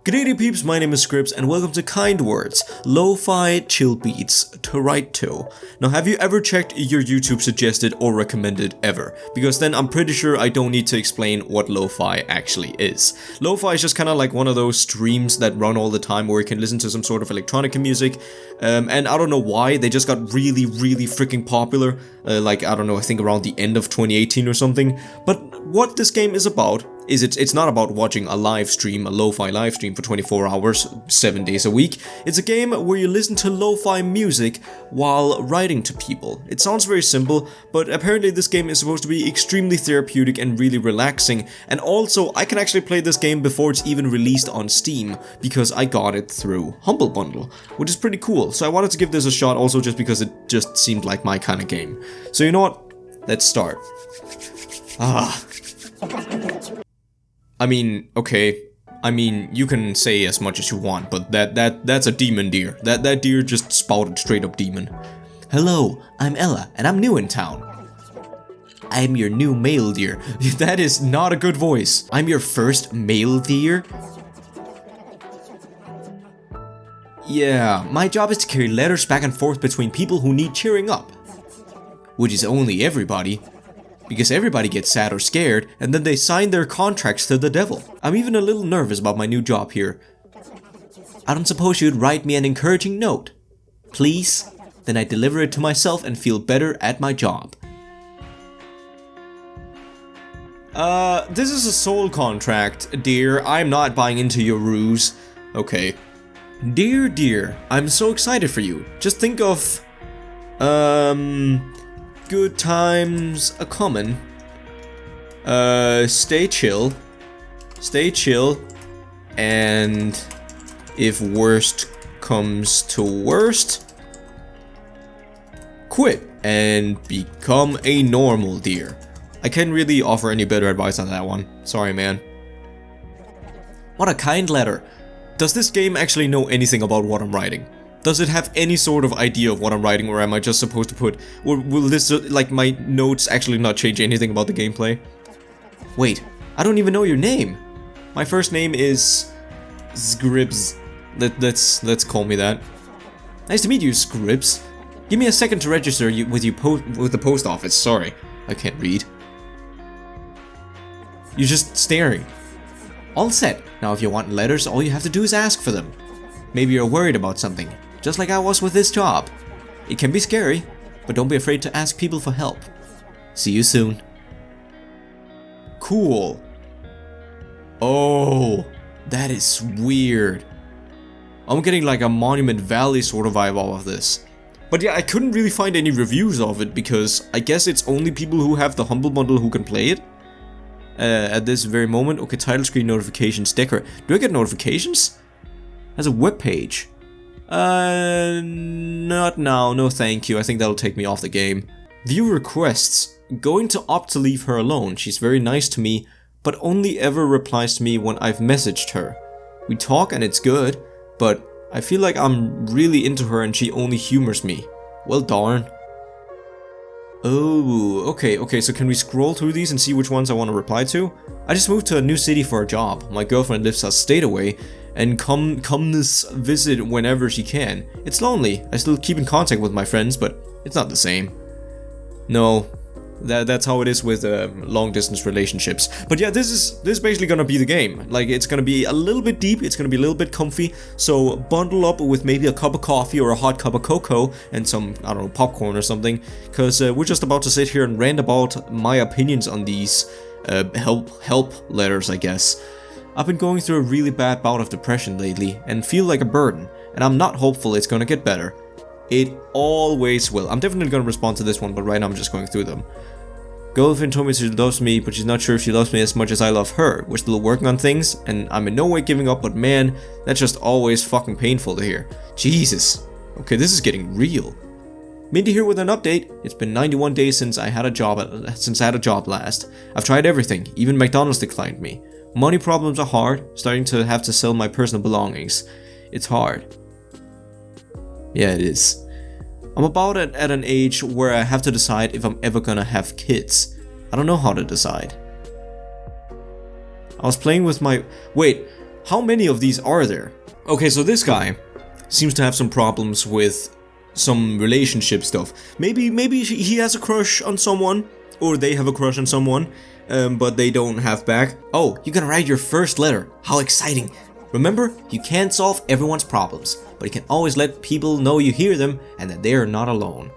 Good evening peeps, my name is Scribbs and welcome to Kind Words, lo-fi chill beats to write to. Now have you ever checked your YouTube suggested or recommended ever? Because then I'm pretty sure I don't need to explain what lo-fi actually is. Lo-fi is just kind of like one of those streams that run all the time where you can listen to some sort of electronic music, and I don't know why, they just got really freaking popular, like I don't know, I think around the end of 2018 or something. But what this game is about is it's not about watching a live stream, a lo-fi live stream for 24 hours, 7 days a week. It's a game where you listen to lo-fi music while writing to people. It sounds very simple, but apparently this game is supposed to be extremely therapeutic and really relaxing. And also, I can actually play this game before it's even released on Steam, because I got it through Humble Bundle, which is pretty cool. So I wanted to give this a shot also just because it just seemed like my kind of game. So you know what? Let's start. I mean, okay. I mean, you can say as much as you want, but that's a demon deer. That deer just spouted straight up demon. Hello, I'm Ella, and I'm new in town. I'm your new male deer. That is not a good voice. I'm your first male deer? Yeah, my job is to carry letters back and forth between people who need cheering up. Which is only everybody. Because everybody gets sad or scared, and then they sign their contracts to the devil. I'm even a little nervous about my new job here. I don't suppose you'd write me an encouraging note? Please? Then I deliver it to myself and feel better at my job. This is a soul contract, dear. I'm not buying into your ruse. Okay. Dear, I'm so excited for you. Just think of... good times a common. Stay chill, and if worst comes to worst, quit and become a normal deer. I can't really offer any better advice on that one. Sorry, man. What a kind letter. Does this game actually know anything about what I'm writing? Does it have any sort of idea of what I'm writing, or am I just supposed to put... Will this, like, my notes actually not change anything about the gameplay? Wait, I don't even know your name. My first name is... Scribbs. Let's call me that. Nice to meet you, Scribbs. Give me a second to register with the post office. Sorry, I can't read. You're just staring. All set. Now if you want letters, all you have to do is ask for them. Maybe you're worried about something. Just like I was with this job. It can be scary, but don't be afraid to ask people for help. See you soon. Cool. Oh, that is weird. I'm getting like a Monument Valley sort of vibe off of this. But yeah, I couldn't really find any reviews of it because I guess it's only people who have the Humble Bundle who can play it. At this very moment. Okay, title screen notifications, Decker. Do I get notifications? Has a web page. Not now, no thank you. I think that'll take me off the game. View requests. Going to opt to leave her alone. She's very nice to me, but only ever replies to me when I've messaged her. We talk and it's good, but I feel like I'm really into her and she only humors me. Well, darn. Oh, okay, so can we scroll through these and see which ones I want to reply to? I just moved to a new city for a job. My girlfriend lives a state away, and comes visit whenever she can. It's lonely. I still keep in contact with my friends, but it's not the same. No, that's how it is with long distance relationships. But yeah, this is basically gonna be the game. Like, it's gonna be a little bit deep, it's gonna be a little bit comfy, so bundle up with maybe a cup of coffee or a hot cup of cocoa and some, I don't know, popcorn or something, because we're just about to sit here and rant about my opinions on these help letters, I guess. I've been going through a really bad bout of depression lately and feel like a burden, and I'm not hopeful it's gonna get better. It always will. I'm definitely gonna respond to this one, but right now I'm just going through them. Girlfriend told me she loves me, but she's not sure if she loves me as much as I love her. We're still working on things, and I'm in no way giving up, but man, that's just always fucking painful to hear. Jesus. Okay, this is getting real. Mindy here with an update. It's been 91 days since I had a job last. I've tried everything, even McDonald's declined me. Money problems are hard, starting to have to sell my personal belongings. It's hard. Yeah, it is. I'm about at an age where I have to decide if I'm ever gonna have kids. I don't know how to decide. I was playing with my... Wait, How many of these are there? Okay, so this guy seems to have some problems with some relationship stuff. Maybe he has a crush on someone, or they have a crush on someone, but they don't have back. Oh, you're gonna write your first letter. How exciting. Remember, you can't solve everyone's problems, but you can always let people know you hear them and that they are not alone.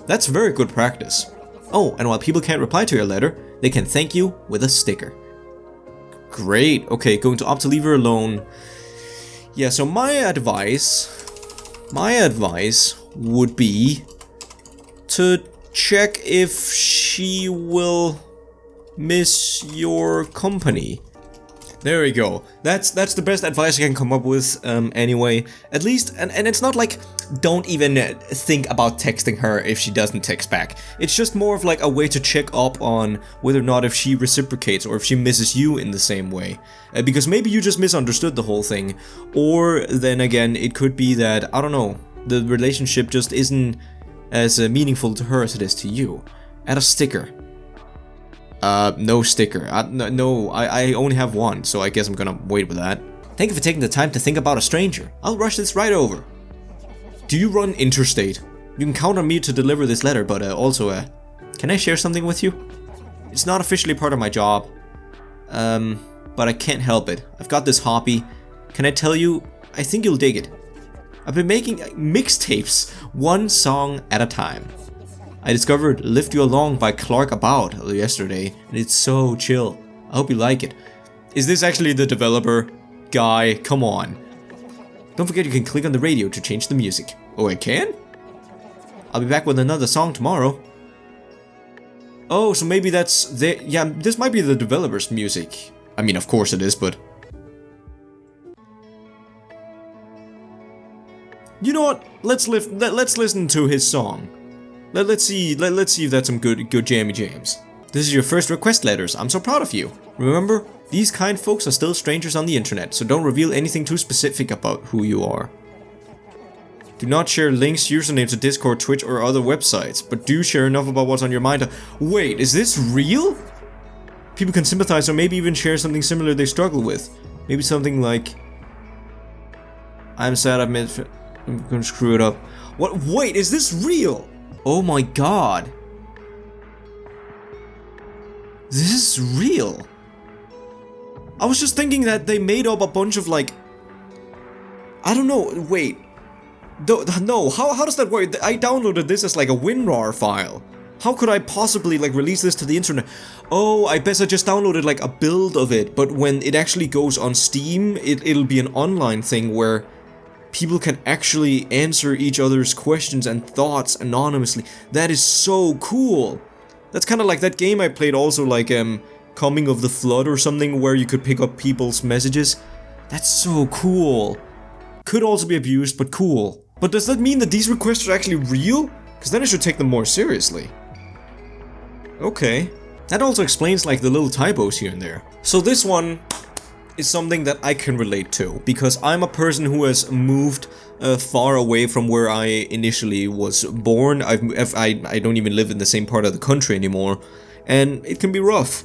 That's very good practice. Oh, and while people can't reply to your letter, they can thank you with a sticker. Great. Okay, going to opt to leave her alone. Yeah, so my advice would be to check if she will miss your company. There we go. That's the best advice I can come up with, anyway. At least, and it's not like, don't even think about texting her if she doesn't text back. It's just more of like a way to check up on whether or not if she reciprocates or if she misses you in the same way. Because maybe you just misunderstood the whole thing. Or then again, it could be that, I don't know, the relationship just isn't as meaningful to her as it is to you. Add a sticker. No sticker. No, I only have one, so I guess I'm gonna wait with that. Thank you for taking the time to think about a stranger. I'll rush this right over. Do you run interstate? You can count on me to deliver this letter, but also, can I share something with you? It's not officially part of my job, but I can't help it. I've got this hobby. Can I tell you, I think you'll dig it. I've been making mixtapes, one song at a time. I discovered Lift You Along by Clark About yesterday, and it's so chill. I hope you like it. Is this actually the developer? Guy, come on. Don't forget you can click on the radio to change the music. Oh, I can? I'll be back with another song tomorrow. Oh, so maybe that's the... Yeah, this might be the developer's music. I mean, of course it is, but... You know what? Let's listen to his song. Let's see if that's some good jammy jams. This is your first request letters. I'm so proud of you. Remember, these kind folks are still strangers on the internet, so don't reveal anything too specific about who you are. Do not share links, usernames to Discord, Twitch, or other websites, but do share enough about what's on your mind. Wait, is this real? People can sympathize or maybe even share something similar they struggle with. Maybe something like, I'm sad I'm gonna screw it up. What? Wait, is this real? Oh my god. This is real. I was just thinking that they made up a bunch of like... I don't know, wait. No, how does that work? I downloaded this as like a WinRAR file. How could I possibly like release this to the internet? Oh, I bet I just downloaded like a build of it, but when it actually goes on Steam, it'll be an online thing where people can actually answer each other's questions and thoughts anonymously. That is so cool. That's kind of like that game I played also, like Coming of the Flood or something, where you could pick up people's messages. That's so cool. Could also be abused, but cool. But does that mean that these requests are actually real? Because then I should take them more seriously. Okay. That also explains like the little typos here and there. So this one is something that I can relate to, because I'm a person who has moved far away from where I initially was born. I don't even live in the same part of the country anymore, and it can be rough.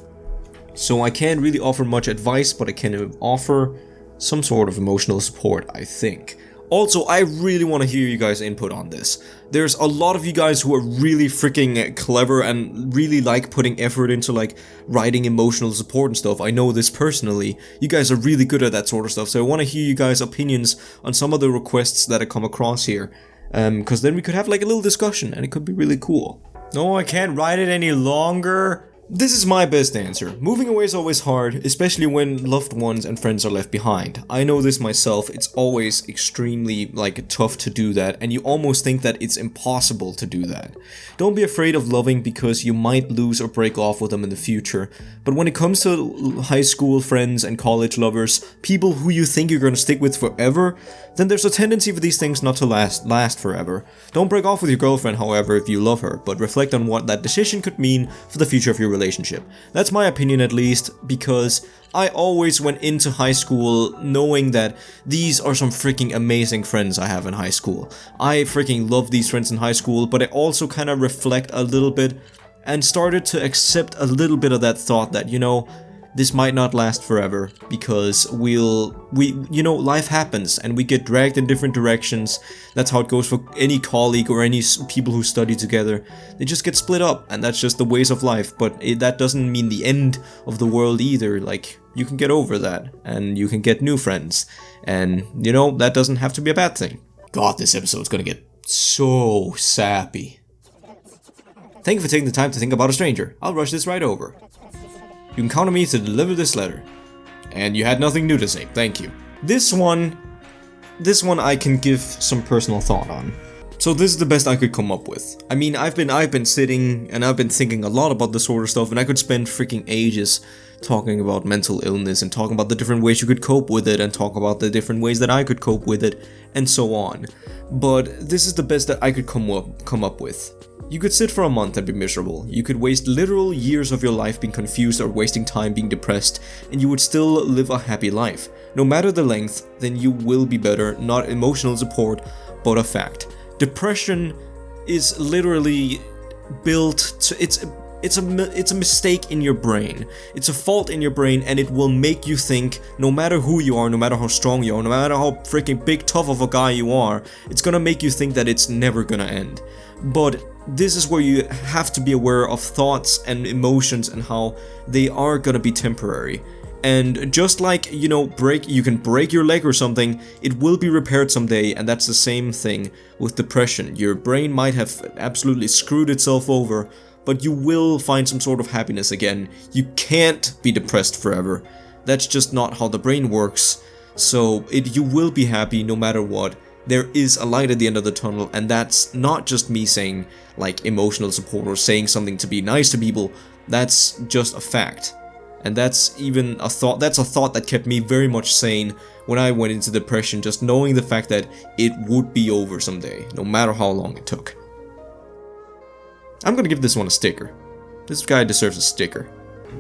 So I can't really offer much advice, but I can offer some sort of emotional support, I think. Also, I really want to hear you guys' input on this. There's a lot of you guys who are really freaking clever and really like putting effort into like writing emotional support and stuff. I know this personally. You guys are really good at that sort of stuff, so I want to hear you guys' opinions on some of the requests that I come across here. Because then we could have like a little discussion and it could be really cool. No, I can't write it any longer. This is my best answer. Moving away is always hard, especially when loved ones and friends are left behind. I know this myself, it's always extremely like tough to do that, and you almost think that it's impossible to do that. Don't be afraid of loving because you might lose or break off with them in the future, but when it comes to high school friends and college lovers, people who you think you're gonna stick with forever, then there's a tendency for these things not to last forever. Don't break off with your girlfriend, however, if you love her, but reflect on what that decision could mean for the future of your relationship. That's my opinion, at least, because I always went into high school knowing that these are some freaking amazing friends I have in high school. I freaking love these friends in high school, but I also kind of reflect a little bit and started to accept a little bit of that thought that, you know, this might not last forever, because life happens and we get dragged in different directions. That's how it goes for any colleague or any people who study together. They just get split up, and that's just the ways of life. But that doesn't mean the end of the world either. Like, you can get over that, and you can get new friends, and that doesn't have to be a bad thing. God, this episode's gonna get so sappy. Thank you for taking the time to think about a stranger. I'll rush this right over. You can count on me to deliver this letter. And you had nothing new to say, thank you. This one I can give some personal thought on. So this is the best I could come up with. I mean, I've been sitting and I've been thinking a lot about this sort of stuff, and I could spend freaking ages talking about mental illness and talking about the different ways you could cope with it and talk about the different ways that I could cope with it and so on. But this is the best that I could come up with. You could sit for a month and be miserable. You could waste literal years of your life being confused or wasting time being depressed, and you would still live a happy life. No matter the length, then you will be better, not emotional support, but a fact. Depression is literally built to, it's a mistake in your brain. It's a fault in your brain, and it will make you think, no matter who you are, no matter how strong you are, no matter how freaking big tough of a guy you are, it's gonna make you think that it's never gonna end. But this is where you have to be aware of thoughts and emotions and how they are gonna be temporary. And just like, you can break your leg or something, it will be repaired someday, and that's the same thing with depression. Your brain might have absolutely screwed itself over, but you will find some sort of happiness again. You can't be depressed forever. That's just not how the brain works. So you will be happy no matter what. There is a light at the end of the tunnel, and that's not just me saying like emotional support or saying something to be nice to people. That's just a fact. And that's even a thought. That's a thought that kept me very much sane when I went into depression, just knowing the fact that it would be over someday, no matter how long it took. I'm gonna give this one a sticker. This guy deserves a sticker.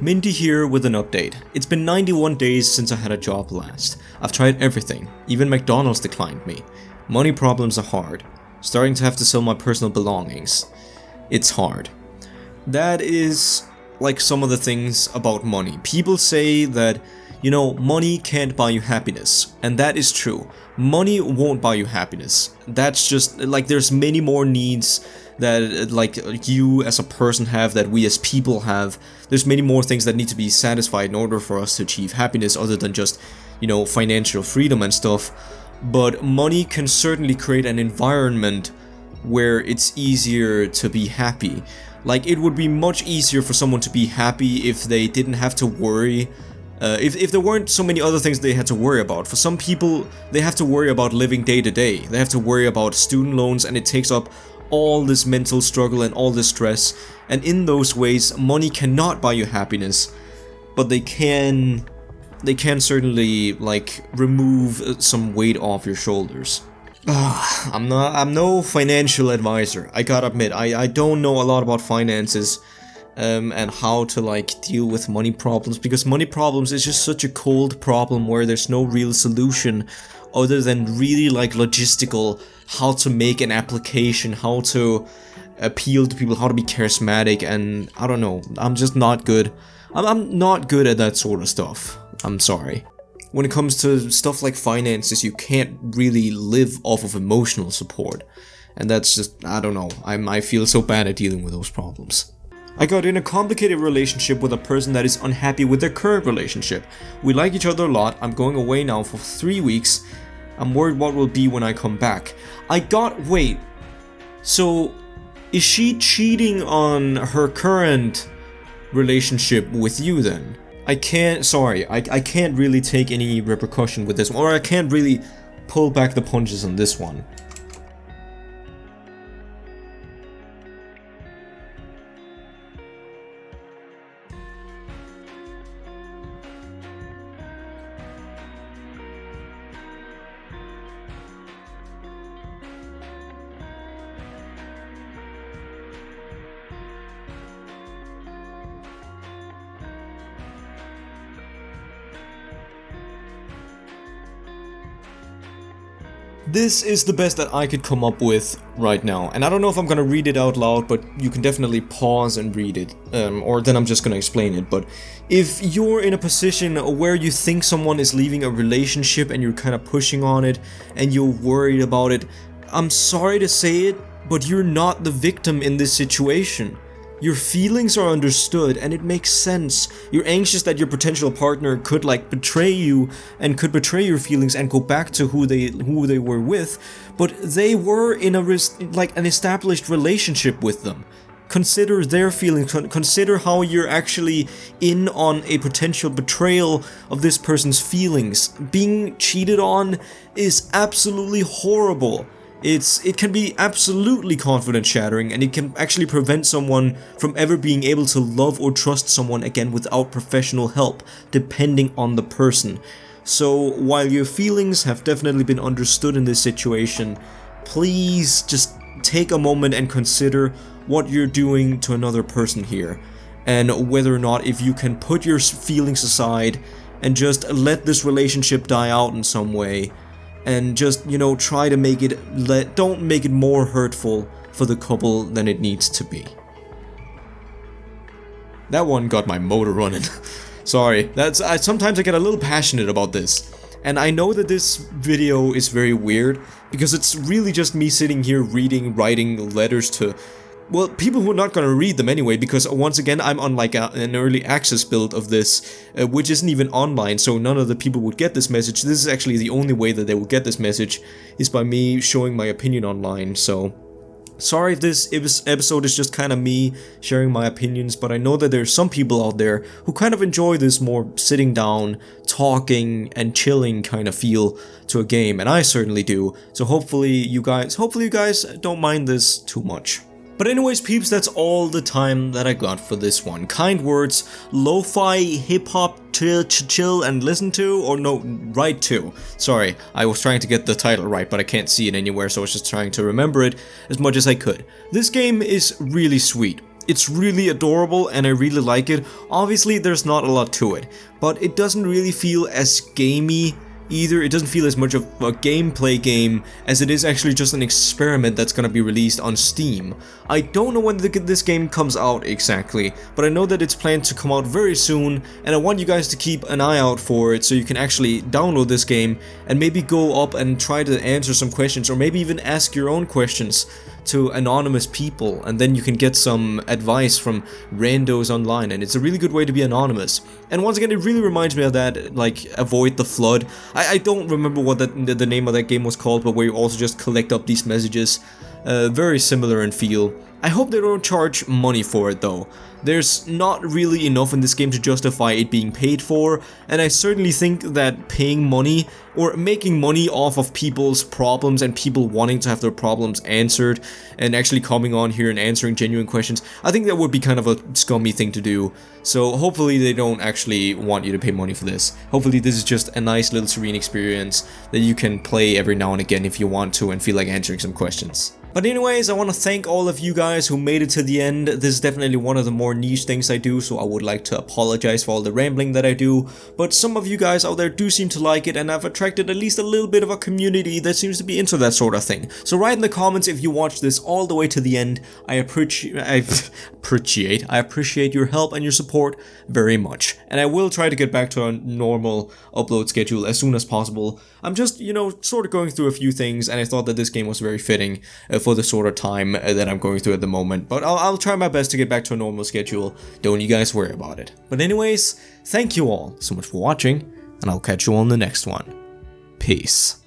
Mindy here with an update. It's been 91 days since I had a job last. I've tried everything. Even McDonald's declined me. Money problems are hard. Starting to have to sell my personal belongings. It's hard. That is like some of the things about money. People say that, money can't buy you happiness. And that is true. Money won't buy you happiness. That's just, like, there's many more needs that, like, you as a person have, that we as people have. There's many more things that need to be satisfied in order for us to achieve happiness other than just, financial freedom and stuff. But money can certainly create an environment where it's easier to be happy. Like, it would be much easier for someone to be happy if they didn't have to worry. If there weren't so many other things they had to worry about. For some people, they have to worry about living day to day. They have to worry about student loans, and it takes up all this mental struggle and all this stress. And in those ways, money cannot buy you happiness, but they can certainly, like, remove some weight off your shoulders. I'm no financial advisor. I gotta admit, I don't know a lot about finances and how to, like, deal with money problems, because money problems is just such a cold problem where there's no real solution other than really, like, logistical, how to make an application, how to appeal to people, how to be charismatic, and I don't know, I'm just not good. I'm not good at that sort of stuff. I'm sorry. When it comes to stuff like finances, you can't really live off of emotional support. And that's just, I don't know, I feel so bad at dealing with those problems. I got in a complicated relationship with a person that is unhappy with their current relationship. We like each other a lot. I'm going away now for 3 weeks. I'm worried what will be when I come back. Wait. So, is she cheating on her current relationship with you then? I can't really take any repercussion with this one, or I can't really pull back the punches on this one. This is the best that I could come up with right now, and I don't know if I'm gonna read it out loud, but you can definitely pause and read it, or then I'm just gonna explain it. But if you're in a position where you think someone is leaving a relationship and you're kind of pushing on it and you're worried about it, I'm sorry to say it, but you're not the victim in this situation. Your feelings are understood and it makes sense. You're anxious that your potential partner could like betray you and could betray your feelings and go back to who they were with, but they were in an established relationship with them. Consider their feelings, consider how you're actually in on a potential betrayal of this person's feelings. Being cheated on is absolutely horrible. It can be absolutely confidence shattering, and it can actually prevent someone from ever being able to love or trust someone again without professional help, depending on the person. So while your feelings have definitely been understood in this situation, please just take a moment and consider what you're doing to another person here, and whether or not if you can put your feelings aside and just let this relationship die out in some way. And just, you know, try to make it, don't make it more hurtful for the couple than it needs to be. That one got my motor running. Sorry, sometimes I get a little passionate about this. And I know that this video is very weird, because it's really just me sitting here writing letters to, well, people who are not gonna read them anyway, because once again, I'm on like an early access build of this, which isn't even online, so none of the people would get this message. This is actually the only way that they will get this message, is by me showing my opinion online, so sorry if this episode is just kind of me sharing my opinions, but I know that there's some people out there who kind of enjoy this more sitting down, talking, and chilling kind of feel to a game, and I certainly do, so hopefully you guys don't mind this too much. But anyways, peeps, that's all the time that I got for this one. Kind words, lo-fi, hip-hop, chill and listen to, or no, write to. Sorry, I was trying to get the title right, but I can't see it anywhere, so I was just trying to remember it as much as I could. This game is really sweet. It's really adorable and I really like it. Obviously, there's not a lot to it, but it doesn't really feel as gamey either. It doesn't feel as much of a gameplay game as it is actually just an experiment that's gonna be released on Steam. I don't know when this game comes out exactly, but I know that it's planned to come out very soon, and I want you guys to keep an eye out for it so you can actually download this game and maybe go up and try to answer some questions, or maybe even ask your own questions to anonymous people, and then you can get some advice from randos online, and it's a really good way to be anonymous. And once again, it really reminds me of that, like, Avoid the Flood. I don't remember what the name of that game was called, but where you also just collect up these messages. Very similar in feel. I hope they don't charge money for it though. There's not really enough in this game to justify it being paid for, and I certainly think that paying money or making money off of people's problems and people wanting to have their problems answered and actually coming on here and answering genuine questions, I think that would be kind of a scummy thing to do. So hopefully they don't actually want you to pay money for this. Hopefully this is just a nice little serene experience that you can play every now and again if you want to and feel like answering some questions. But anyways, I want to thank all of you guys who made it to the end. This is definitely one of the more niche things I do, so I would like to apologize for all the rambling that I do. But some of you guys out there do seem to like it, and I've attracted at least a little bit of a community that seems to be into that sort of thing. So write in the comments if you watched this all the way to the end. I appreciate your help and your support very much. And I will try to get back to a normal upload schedule as soon as possible. I'm just, you know, sort of going through a few things, and I thought that this game was very fitting for the sort of time that I'm going through at the moment. But I'll try my best to get back to a normal schedule. Don't you guys worry about it. But anyways, thank you all so much for watching, and I'll catch you on the next one. Peace.